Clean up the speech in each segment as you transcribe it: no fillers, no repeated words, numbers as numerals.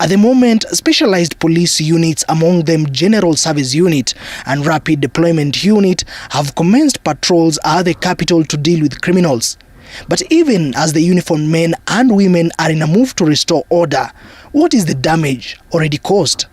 At the moment, specialized police units, among them General Service Unit and Rapid Deployment Unit, have commenced patrols at the capital to deal with criminals. But even as the uniformed men and women are in a move to restore order, what is the damage already caused?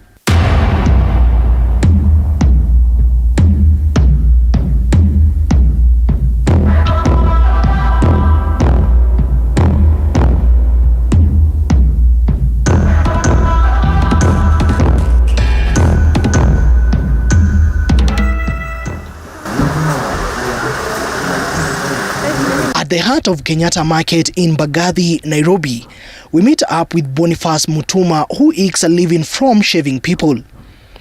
At the heart of Kenyatta Market in Mbagathi, Nairobi, we meet up with Boniface Mutuma, who ekes a living from shaving people.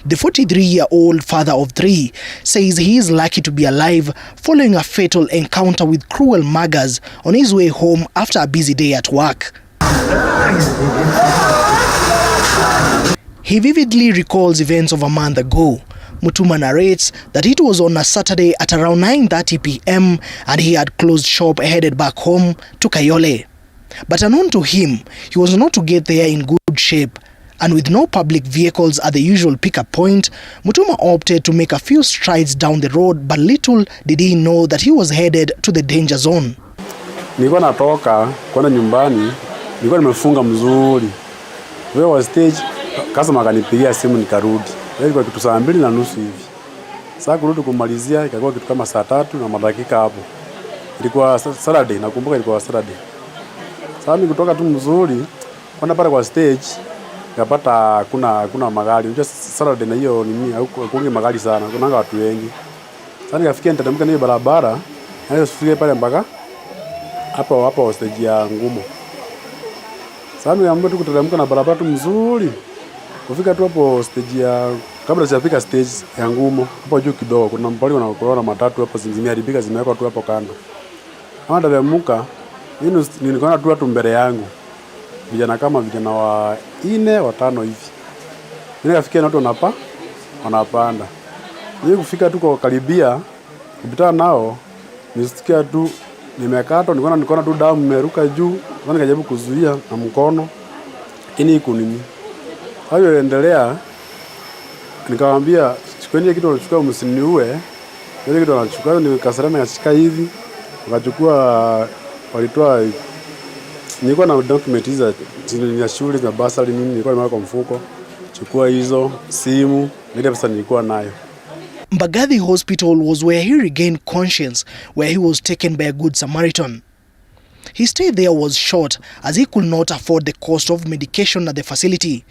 The 43-year-old father of three says he is lucky to be alive following a fatal encounter with cruel muggers on his way home after a busy day at work. He vividly recalls events of a month ago. Mutuma narrates that it was on a Saturday at around 9:30 p.m. and he had closed shop headed back home to Kayole. But unknown to him, he was not to get there in good shape, and with no public vehicles at the usual pickup point, Mutuma opted to make a few strides down the road, but little did he know that he was headed to the danger zone. Nilikuwa natoka kwenda nyumbani, nilikuwa nimefunga mzuri. Wewe wa stage customer akanipigia simu nikarudi. Ilikuwa kitu saa 2:30 hivi. Sasa kurudi kumalizia ikakuwa kitu kama saa 3 na madakika hapo. Ilikuwa Saturday, nakumbuka ilikuwa Saturday. Sasa mimi kutoka tu mzuri kwenda pale kwa stage nikapata kuna magari. Unajua Saturday na hiyo nini huko magari sana. Kuna watu wengi. Sasa nikafikia nitatemka hiyo barabara, na hiyo sifike pale mpaka hapo stage ya Ngumo. Sasa niamua tu kuteremka na barabara tu mzuri. Kufika tu hapo stage ya kabla sijafika stage ya Ngumo, hapo juu kidogo kuna mbali wanaokuona matatu hapo zimeharibika, zimewekwa tu hapo kando. Kama nitamuka, nilikuwa tu watu mbele yangu. Vijana kama vijana wa 4 wa 5 hivi. Nikafikia na watu wanapanda. Nili kufika tu kwa karibia kupita nao, nisikia tu nimekata, nikaona tu damu imeruka juu, nikajaribu kuzuia na mkono. Lakini iko nini? Hayo endelea, nikamwambia chukueni kitu unachukua msiniue. Ile kitu anachukua nikasarana nikashika hivi. Wakachukua walitoa, nilikuwa na document hizo za shule na basari nini, nilikuwa nimeweka mfuko. Chukua hizo simu, ile pesa nilikuwa nayo. Mbagathi Hospital was where he regained conscience, where he was taken by a good Samaritan. His stay there was short as he could not afford the cost of medication at the facility.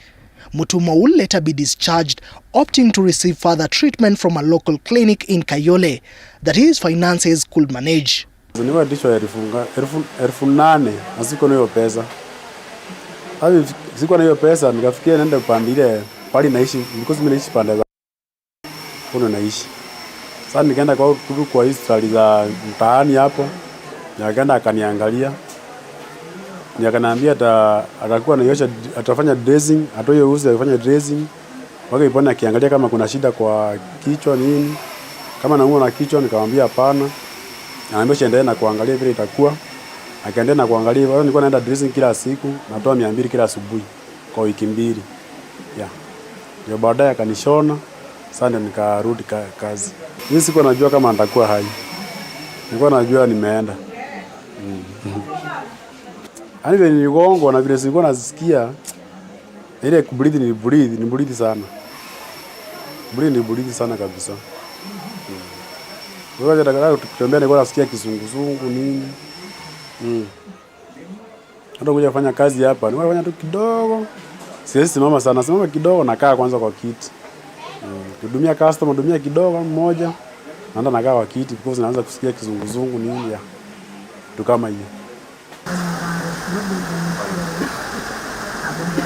Mutuma will later be discharged, opting to receive further treatment from a local clinic in Kayole that his finances could manage. Nilikuwa disho 8,000 na siko na hiyo pesa. Hapo siko na hiyo pesa nikafikia naenda kupandile pali naishi because mimi naishi pande za huko naishi. Sasa nikaenda kwa history za mtaani hapo. Nikaenda akaniangalia. Niakaniambia atakuwa anaiosha, atafanya dressing, atoe uzi afanye dressing. Waka ipona akiangalia kama kuna shida kwa kichwa nini. Kama naumwa na kichwa nikamwambia hapana. Anaambia endelea na kuangalia vile itakuwa. Akaendelea na kuangalia. Sasa nilikuwa naenda dressing kila siku, natoa 200 kila asubuhi kwa wiki 2. Yeah. Ndio baadaye akanishona. Sasa ndio nikarudi kazi. Mimi sikuwa najua kama nitakuwa hai. Nilikuwa najua nimeenda. Ani vile niligongo na vile sikuwa nasikia ile kubreathe ni breathe sana. Breathe sana kabisa. Wewe unataka kutembea nilikuwa nasikia kizunguzungu nini. Hata kuja kufanya kazi hapa, nilikuwa nafanya tu kidogo. Siwezi simama sana, simama kidogo nakaa kwanza kwa kiti. Hudumia customer, hudumia kidogo mmoja. Naenda nakaa kwa kiti because naanza kusikia kizunguzungu nini ya. Tu kama hiyo.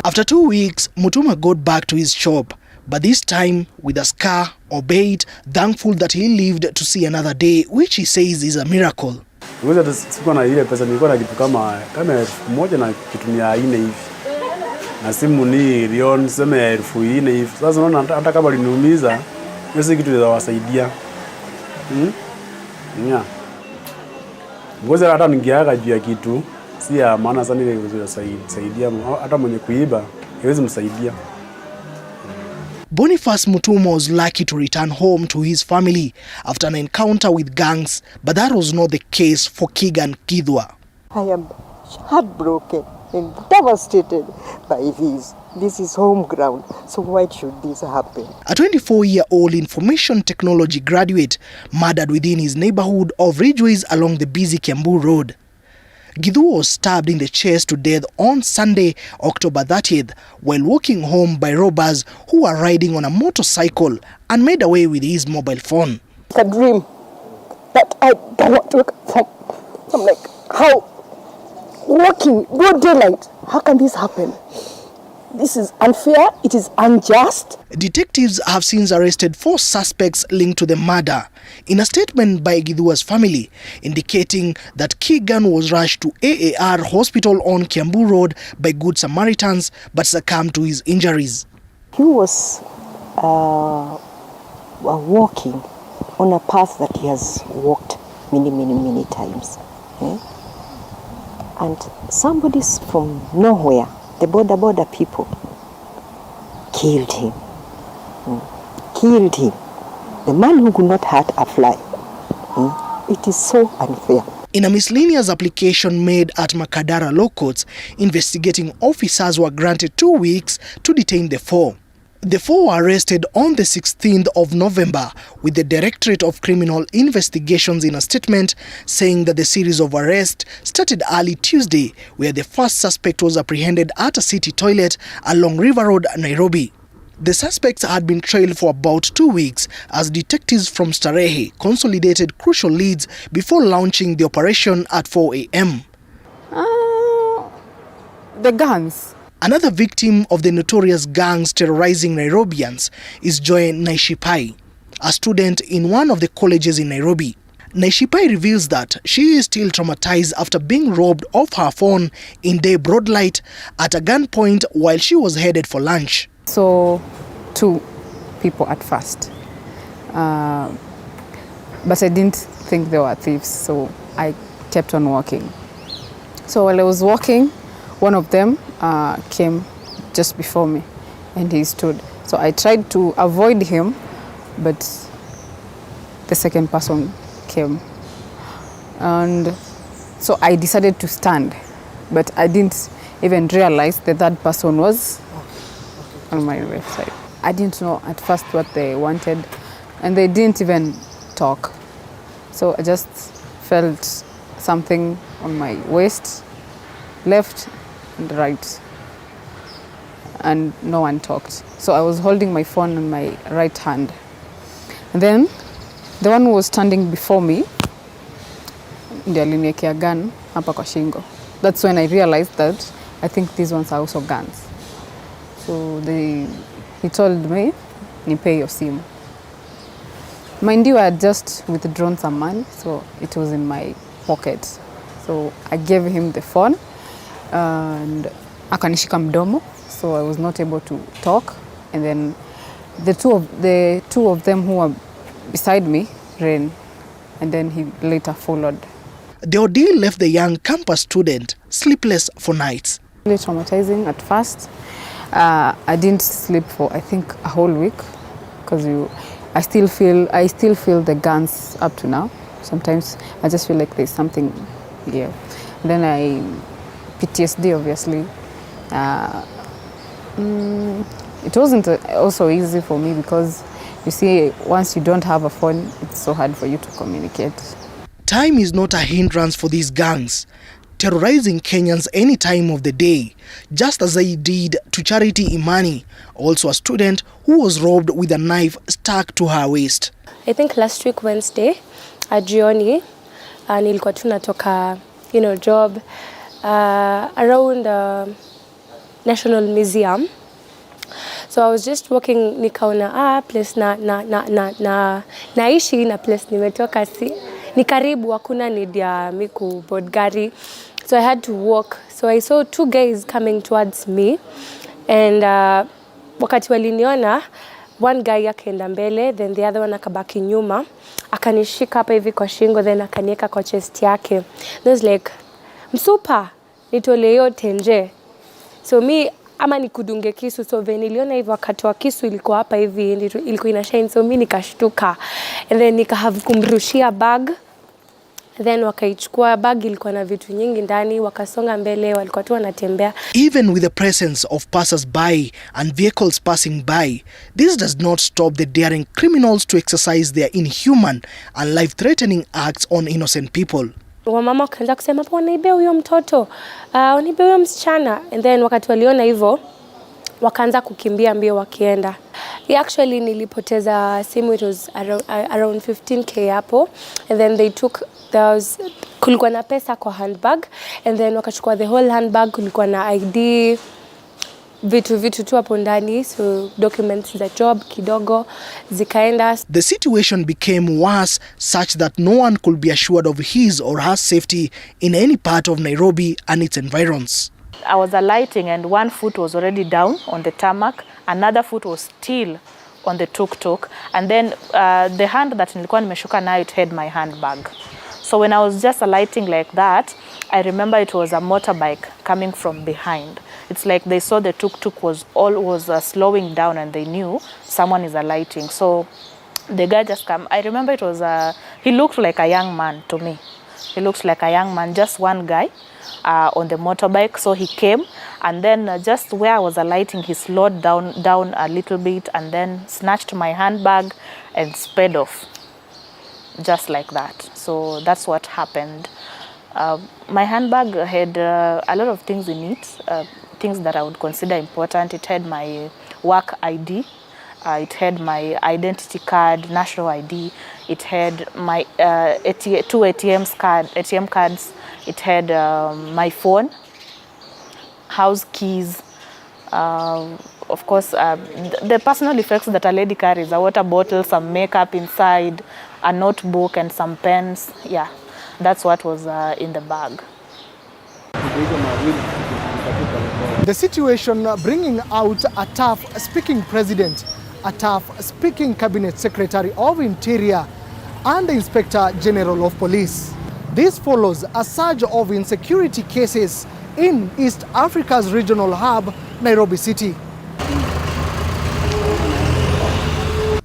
After 2 weeks, Mutuma got back to his shop, but this time with a scar, obeyed, thankful that he lived to see another day, which he says is a miracle. Ngoja sikuwa na ile pesa, nilikuwa na kitu kama 1,000 na kitu 400 hivi. Na simu ni Rion sema 4,000 hivi. Sasa unaona hata kama liniumiza, hiyo si kitu kinawasaidia. Yeah. Ngoja hata ningeaga juu ya kitu si ya maana sana ile inasaidia hata mwenye kuiba haiwezi msaidia. Boniface Mutumo was lucky to return home to his family after an encounter with gangs, but that was not the case for Kigan Kidwa. I am heartbroken and devastated by this. This is home ground, so why should this happen? A 24-year-old information technology graduate murdered within his neighborhood of Ridgeways along the busy Kiambu Road. Githu was stabbed in the chest to death on Sunday, October 30th, while walking home by robbers who were riding on a motorcycle and made away with his mobile phone. It's a dream that I don't want to wake up from. I'm like, how? Walking, broad daylight, how can this happen? This is unfair, it is unjust. Detectives have since arrested 4 suspects linked to the murder. In a statement by Githua's family, indicating that Kigan was rushed to AAR Hospital on Kiambu Road by Good Samaritans but succumbed to his injuries. He was walking on a path that he has walked many times. And somebody from nowhere, the border people, killed him. Killed him. The man who could not hurt a fly. It is so unfair. In a miscellaneous application made at Makadara Law Courts, investigating officers were granted 2 weeks to detain the 4. The 4 were arrested on the 16th of November, with the Directorate of Criminal Investigations in a statement saying that the series of arrests started early Tuesday, where the first suspect was apprehended at a city toilet along River Road, Nairobi. The suspects had been trailed for about 2 weeks as detectives from Starehe consolidated crucial leads before launching the operation at 4 a.m. The guns. Another victim of the notorious gangs terrorizing Nairobians is Joy Naishipai, a student in one of the colleges in Nairobi. Naishipai reveals that she is still traumatized after being robbed of her phone in day broad light at a gunpoint while she was headed for lunch. So 2 people at first, but I didn't think they were thieves, so I kept on walking. So while I was walking, one of them came just before me and he stood. So I tried to avoid him, but the second person came. And so I decided to stand, but I didn't even realize that that person was on my left side. I didn't know at first what they wanted, and they didn't even talk. So I just felt something on my waist, left and right, and no one talked. So I was holding my phone in my right hand. And then the one who was standing before me, ndiye aliniwekea gun hapa kwa shingo. That's when I realized that I think these ones are also guns. So he told me, nipe your simu. Mind you, I had just withdrawn some money, so it was in my pocket. So I gave him the phone and akanishika mdomo, so I was not able to talk. And then the two of them who were beside me ran, and then he later followed. The ordeal left the young campus student sleepless for nights. Really traumatizing at first. I didn't sleep for I think a whole week because I still feel the guns up to now. Sometimes I just feel like there's something here. And then PTSD obviously. It wasn't also easy for me because you see, once you don't have a phone, it's so hard for you to communicate. Time is not a hindrance for these gangs, terrorizing Kenyans any time of the day, just as they did to Charity Imani, also a student who was robbed with a knife stuck to her waist. I think last week Wednesday, jioni, nilikuwa tunatoka, job around National Museum. So I was just walking, nikaona place naishi na place nimetoka ni karibu, hakuna need ya miku board gari. So I had to walk. So I saw 2 guys coming towards me, and wakati waliniona, one guy akaenda mbele, then the other one akabaki nyuma, akanishika hapa hivi kwa shingo, then akanieka kwa chest yake. I was like, msupa, nitole yote nje. So me, ama nikudunge kisu. So when niliona hivyo wakatoa kisu ilikuwa hapa hivi, ilikuwa ina shine, so mimi nikashtuka and then nikahave kumrushia bag. Then wakaichukua bag, ilikuwa na vitu nyingi ndani, wakasonga mbele, walikuwa tu wanatembea. Even with the presence of passers-by and vehicles passing by, this does not stop the daring criminals to exercise their inhuman and life-threatening acts on innocent people. Wamama wakaanza kusema hapo wanaibia huyo mtoto, wanaibia huyo msichana, and then wakati waliona hivyo wakaanza kukimbia mbio wakienda. Actually nilipoteza simu, it was around 15k hapo, and then they took kulikuwa na pesa kwa handbag, and then wakachukua the whole handbag, kulikuwa na ID, vitu tu hapo ndani, so documents za job kidogo zikaenda. The situation became worse such that no one could be assured of his or her safety in any part of Nairobi and its environs. I was alighting and one foot was already down on the tarmac, another foot was still on the tuk-tuk, and then the hand that nilikuwa nimeshuka nayo, it had my handbag. So when I was just alighting like that, I remember it was a motorbike coming from behind. It's like they saw the tuk-tuk was slowing down and they knew someone is alighting. So the guy just came. I remember it was he looked like a young man to me. He looked like a young man, just one guy on the motorbike. So he came, and then just where I was alighting, he slowed down a little bit and then snatched my handbag and sped off. Just like that. So that's what happened. My handbag had a lot of things in it, things that I would consider important. It had my work ID, it had my identity card, national ID, it had my two ATM cards, it had my phone, house keys, of course, the personal effects that a lady carries, a water bottle, some makeup inside, a notebook and some pens. Yeah, that's what was in the bag. The situation bringing out a tough-speaking president, a tough-speaking cabinet secretary of Interior, and the Inspector General of Police. This follows a surge of insecurity cases in East Africa's regional hub, Nairobi City.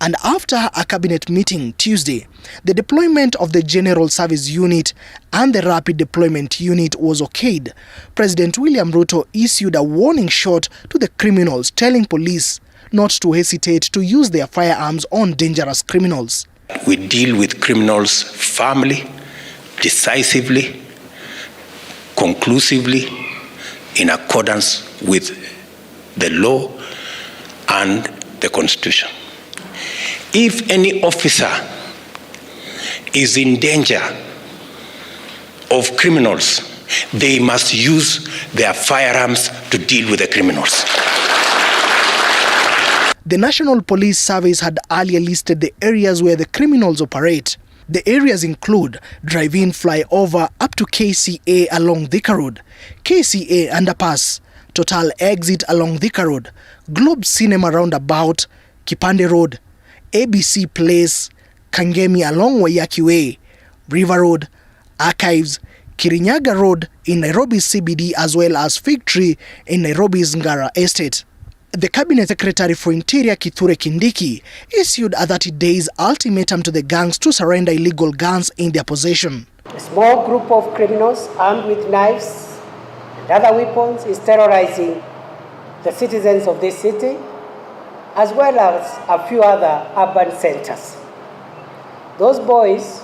And after a cabinet meeting Tuesday, the deployment of the General Service Unit and the Rapid Deployment Unit was okayed. President William Ruto issued a warning shot to the criminals, telling police not to hesitate to use their firearms on dangerous criminals. We deal with criminals firmly, decisively, conclusively, in accordance with the law and the Constitution. If any officer is in danger of criminals, they must use their firearms to deal with the criminals. The National Police Service had earlier listed the areas where the criminals operate. The areas include drive-in flyover up to KCA along Thika Road, KCA underpass, Total exit along Thika Road, Globe Cinema roundabout, Kipande Road, ABC Place, Kangemi along Waiyaki Way, River Road, Archives, Kirinyaga Road in Nairobi's CBD, as well as Fig Tree in Nairobi's Ngara Estate. The Cabinet Secretary for Interior, Kithure Kindiki, issued a 30 days ultimatum to the gangs to surrender illegal guns in their possession. A small group of criminals armed with knives and other weapons is terrorizing the citizens of this city, as well as a few other urban centers. Those boys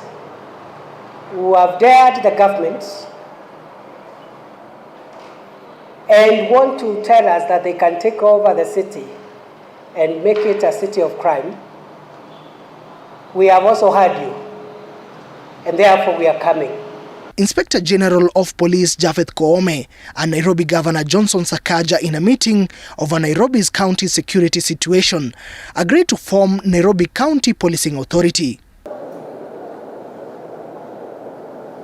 who have dared the government and want to tell us that they can take over the city and make it a city of crime, we have also heard you, and therefore we are coming. Inspector General of Police Japhet Koome and Nairobi Governor Johnson Sakaja, in a meeting over Nairobi's county security situation, agreed to form Nairobi County Policing Authority.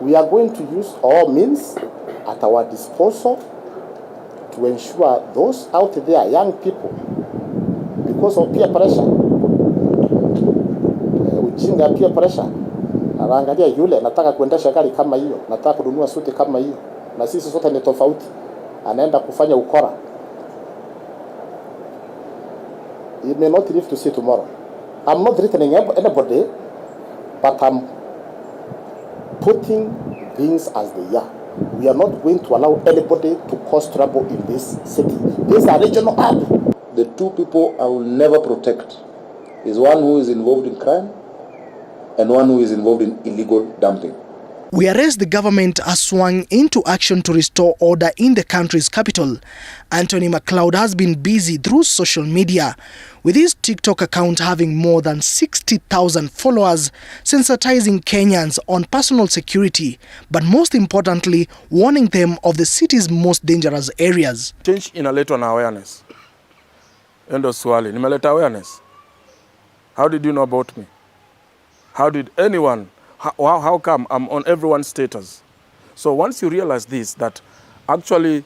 We are going to use all means at our disposal to ensure those out there, young people, because of peer pressure, ujinga peer pressure, anaangalia yule nataka kuendesha gari kama hiyo, nataka kununua suti kama hiyo, na sisi sote ni tofauti, anaenda kufanya ukora. He may not live to see tomorrow. I'm not threatening anybody, but I'm putting things as they are. We are not going to allow anybody to cause trouble in this city. This is a regional hub. The two people I will never protect is one who is involved in crime and one who is involved in illegal dumping. Whereas the government has swung into action to restore order in the country's capital, Anthony McLeod has been busy through social media, with his TikTok account having more than 60,000 followers, sensitizing Kenyans on personal security, but most importantly, warning them of the city's most dangerous areas. Change inaletwa na awareness. Endo swali, nimeleta awareness. How did you know about me? How did anyone? How come I'm on everyone's status? So once you realize this, that actually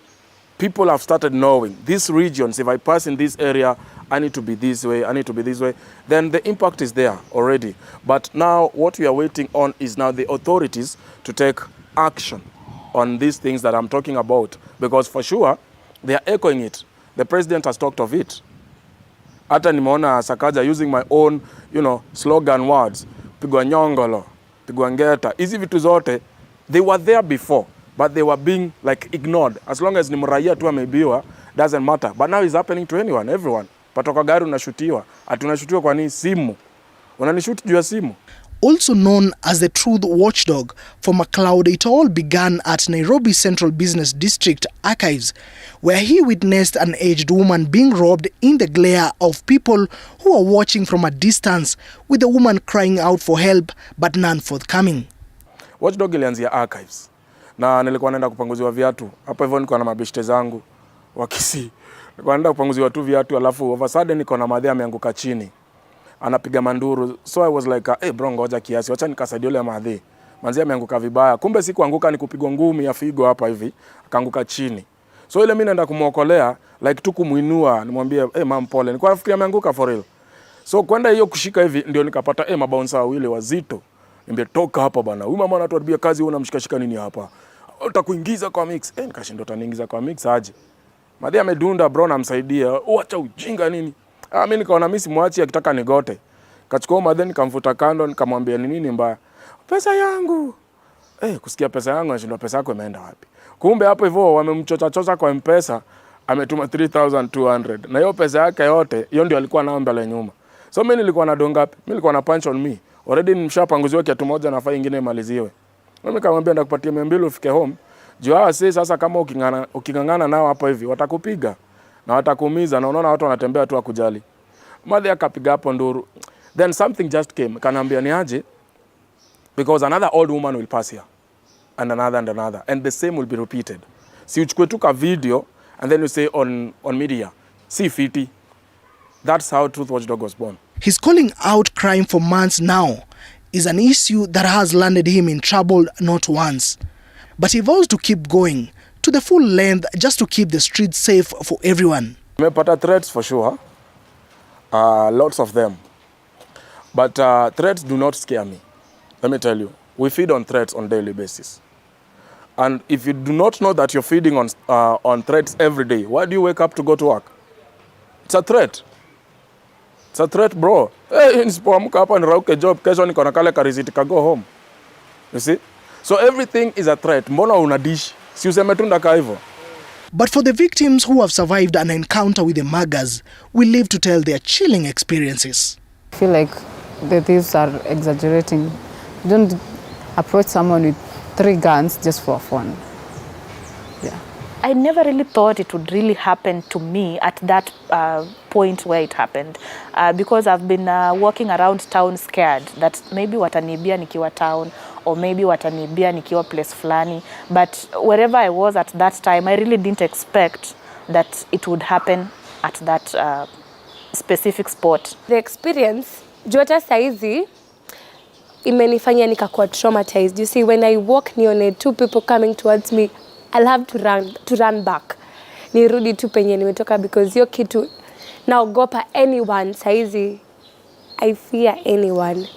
people have started knowing these regions, if I pass in this area, I need to be this way, I need to be this way, then the impact is there already. But now what we are waiting on is now the authorities to take action on these things that I'm talking about. Because for sure, they are echoing it. The president has talked of it. Hata nimeona Sakaja using my own, slogan words. Pigwa nyongolo. Hizi vitu zote, they were there before, but they were being ignored. As long as ni mraia tu ameibiwa, doesn't matter. But now it's happening to anyone, everyone. Patoka gari unashutiwa. Ati unashutiwa kwa nini? Simu. Unanishuti juu ya simu. Also known as the Truth Watchdog, for McLeod, it all began at Nairobi Central Business District Archives, where he witnessed an aged woman being robbed in the glare of people who were watching from a distance, with the woman crying out for help, but none forthcoming. Watchdog ilianzia Archives. Na nilikuwa naenda kupanguziwa viatu. Hapo hivyo niko na mabeshte zangu wa Kisii. Nilikuwa naenda kupanguziwa tu viatu, alafu over sudden niko na madhe ameanguka chini. Anapiga manduru. So I was like, hey bro, ngoja kiasi, wacha nikasaidia yule madhe. Manzi ameanguka vibaya. Kumbe si kuanguka, ni kupigwa ngumi ya figo hapa hivi, akaanguka chini. So ile mimi naenda kumuokolea, tu kumuinua, nimwambie mam pole. Nilikuwa nafikiria ameanguka for real. So kwenda hiyo kushika hivi ndio nikapata mabouncer wawili wazito. Niambia toka hapa bana. Huyu mama anatuharibia kazi, unamshikashika nini hapa? Utakuingiza kwa mix. Nikashinda utaniingiza kwa mix aje. Madhe amedunda bro, namsaidia. Acha ujinga nini? Mimi nikaona mimi simwachi akitaka nigote. Kachukua madhe nikamfuta kando, nikamwambia ni nini mbaya? Pesa yangu. Kusikia pesa yangu, nashindwa pesa yako imeenda wapi? Kumbe hapo hivyo wamemchocha kwa M-Pesa, ametuma 3,200. Na hiyo pesa yake yote, hiyo ndio alikuwa nao mbele nyuma. So mimi nilikuwa na donga ngapi? Mimi nilikuwa na punch on me. Already nimeshapanguziwa kiatu moja na fai nyingine imaliziwe. Mimi nikamwambia ndakupatia 200 ufike home. Jua sasa kama ukingangana nao hapo hivi watakupiga na watakuumiza, na unaona watu wanatembea tu akujali. Madhe akapiga hapo nduru. Then something just came. Kanaambia ni aje, because another old woman will pass here and another and the same will be repeated. Si uchukue tu ka video and then you say on media, see fiti. That's how Truth Watchdog was born. His calling out crime for months now is an issue that has landed him in trouble not once. But he vows to keep going to the full length just to keep the streets safe for everyone. Nimepata threats for sure, lots of them. But threats do not scare me. Let me tell you, we feed on threats on a daily basis. And if you do not know that you're feeding on threats every day, why do you wake up to go to work? It's a threat. It's a threat, bro. Nisipoamka hapa nirauke job, kesho niko na kale kariziti ka go home. You see? So everything is a threat. Mbona unadish? Si useme tu ndaka hivyo. But for the victims who have survived an encounter with the muggers, we live to tell their chilling experiences. I feel like the thieves are exaggerating. Don't approach someone with 3 guns just for fun. Yeah. I never really thought it would really happen to me at that point where it happened, because I've been walking around town scared that maybe watanibia nikiwa town, or maybe watanibia nikiwa place flani. But wherever I was at that time, I really didn't expect that it would happen at that specific spot. The experience, Jota saizi, imenifanya nikakuwa traumatized. You see, when I walk nione 2 people coming towards me, I'll have to run back. Nirudi tu penye nimetoka, because hiyo kitu naogopa anyone saizi. I fear anyone.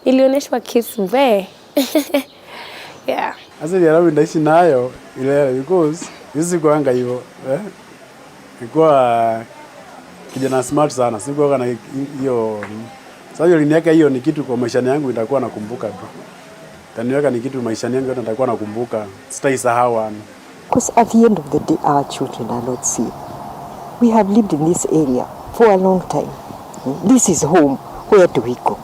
Nilioneshwa kisu we. Yeah. Asa Nairobi ndaishi nayo ile because hizi kuanga hivyo. Ilikuwa kijana smart sana. Sikuwa na hiyo. Sasa hiyo liniweka hiyo ni kitu kwa maisha yangu nitakuwa nakumbuka tu. Taniweka ni kitu maisha yangu yote nitakuwa nakumbuka. Sitaisahau. Because at the end of the day, our children are not safe. We have lived in this area for a long time. This is home. Where do we go?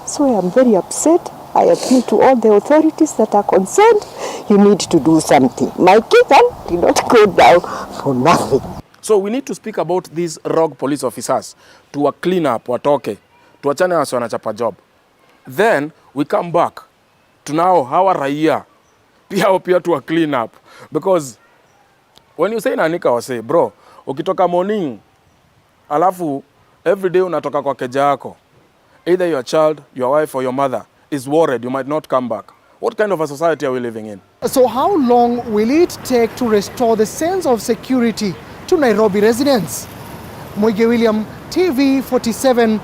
So I am very upset. I appeal to all the authorities that are concerned. You need to do something. My children did not go down for nothing. So we need to speak about these rogue police officers to a clean up, watoke, tuachane wasi wanachapa job. Then we come back to now hawa raia pia to a clean up, because when you say nanika wase bro, ukitoka morning alafu every day unatoka kwa keja yako, either your child, your wife or your mother is worried you might not come back. What kind of a society are we living in? So how long will it take to restore the sense of security to Nairobi residents? Mwige William, TV 47,